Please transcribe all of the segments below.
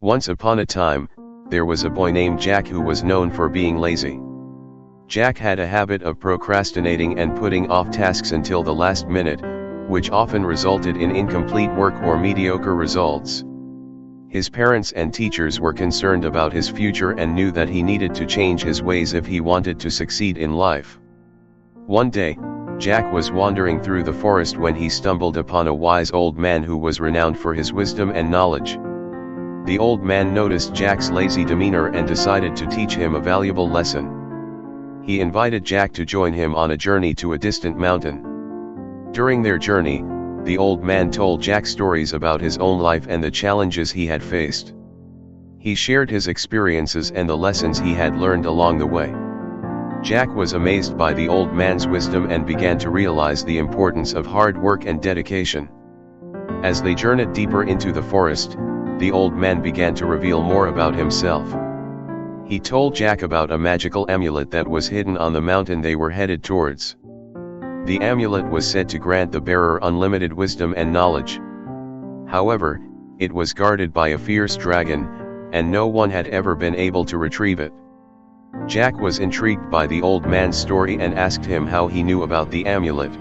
Once upon a time, there was a boy named Jack who was known for being lazy. Jack had a habit of procrastinating and putting off tasks until the last minute, which often resulted in incomplete work or mediocre results. His parents and teachers were concerned about his future and knew that he needed to change his ways if he wanted to succeed in life. One day, Jack was wandering through the forest when he stumbled upon a wise old man who was renowned for his wisdom and knowledge. The old man noticed Jack's lazy demeanor and decided to teach him a valuable lesson. He invited Jack to join him on a journey to a distant mountain. During their journey, the old man told Jack stories about his own life and the challenges he had faced. He shared his experiences and the lessons he had learned along the way. Jack was amazed by the old man's wisdom and began to realize the importance of hard work and dedication. As they journeyed deeper into the forest, the old man began to reveal more about himself. He told Jack about a magical amulet that was hidden on the mountain they were headed towards. The amulet was said to grant the bearer unlimited wisdom and knowledge. However, it was guarded by a fierce dragon, and no one had ever been able to retrieve it. Jack was intrigued by the old man's story and asked him how he knew about the amulet.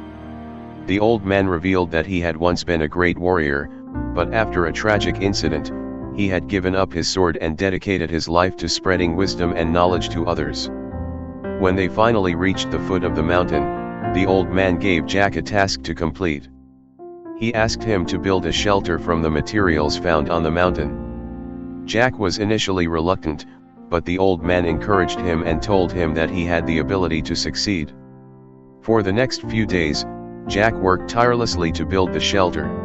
The old man revealed that he had once been a great warrior, but after a tragic incident, he had given up his sword and dedicated his life to spreading wisdom and knowledge to others. When they finally reached the foot of the mountain, the old man gave Jack a task to complete. He asked him to build a shelter from the materials found on the mountain. Jack was initially reluctant, but the old man encouraged him and told him that he had the ability to succeed. For the next few days, Jack worked tirelessly to build the shelter.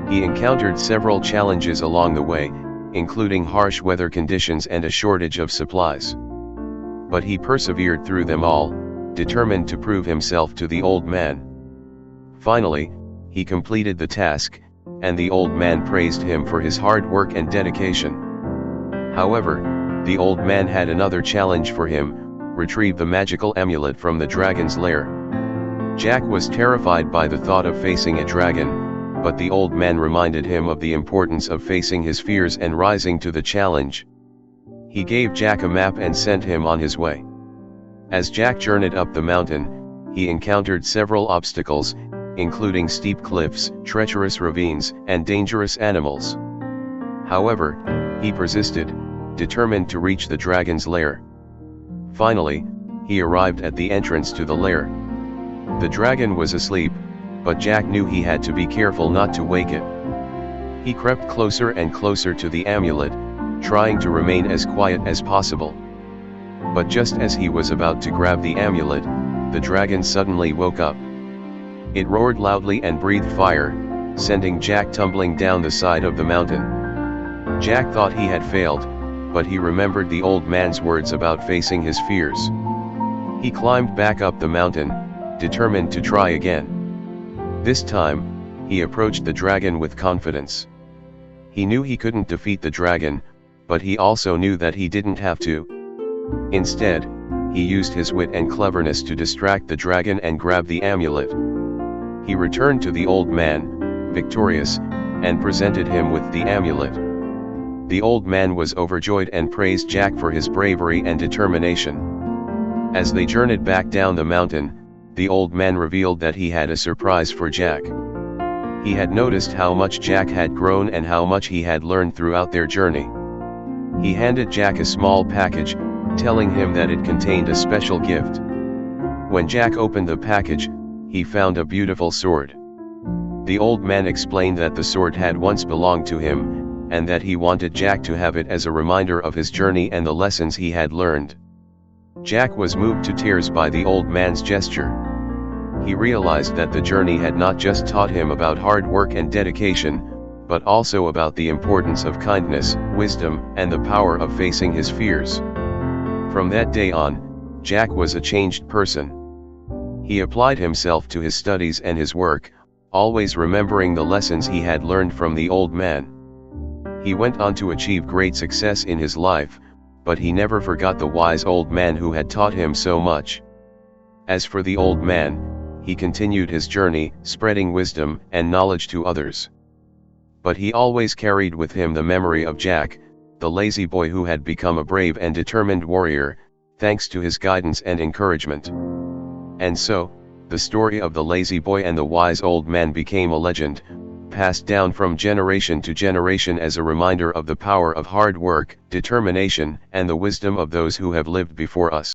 He encountered several challenges along the way, including harsh weather conditions and a shortage of supplies. But he persevered through them all, determined to prove himself to the old man. Finally, he completed the task, and the old man praised him for his hard work and dedication. However, the old man had another challenge for him: retrieve the magical amulet from the dragon's lair. Jack was terrified by the thought of facing a dragon, but the old man reminded him of the importance of facing his fears and rising to the challenge. He gave Jack a map and sent him on his way. As Jack journeyed up the mountain, he encountered several obstacles, including steep cliffs, treacherous ravines, and dangerous animals. However, he persisted, determined to reach the dragon's lair. Finally, he arrived at the entrance to the lair. The dragon was asleep, but Jack knew he had to be careful not to wake it. He crept closer and closer to the amulet, trying to remain as quiet as possible. But just as he was about to grab the amulet, the dragon suddenly woke up. It roared loudly and breathed fire, sending Jack tumbling down the side of the mountain. Jack thought he had failed, but he remembered the old man's words about facing his fears. He climbed back up the mountain, determined to try again. This time, he approached the dragon with confidence. He knew he couldn't defeat the dragon, but he also knew that he didn't have to. Instead, he used his wit and cleverness to distract the dragon and grab the amulet. He returned to the old man, victorious, and presented him with the amulet. The old man was overjoyed and praised Jack for his bravery and determination. As they journeyed back down the mountain, the old man revealed that he had a surprise for Jack. He had noticed how much Jack had grown and how much he had learned throughout their journey. He handed Jack a small package, telling him that it contained a special gift. When Jack opened the package, he found a beautiful sword. The old man explained that the sword had once belonged to him, and that he wanted Jack to have it as a reminder of his journey and the lessons he had learned. Jack was moved to tears by the old man's gesture. He realized that the journey had not just taught him about hard work and dedication, but also about the importance of kindness, wisdom, and the power of facing his fears. From that day on, Jack was a changed person. He applied himself to his studies and his work, always remembering the lessons he had learned from the old man. He went on to achieve great success in his life, but he never forgot the wise old man who had taught him so much. As for the old man, he continued his journey, spreading wisdom and knowledge to others. But he always carried with him the memory of Jack, the lazy boy who had become a brave and determined warrior, thanks to his guidance and encouragement. And so, the story of the lazy boy and the wise old man became a legend, passed down from generation to generation as a reminder of the power of hard work, determination, and the wisdom of those who have lived before us.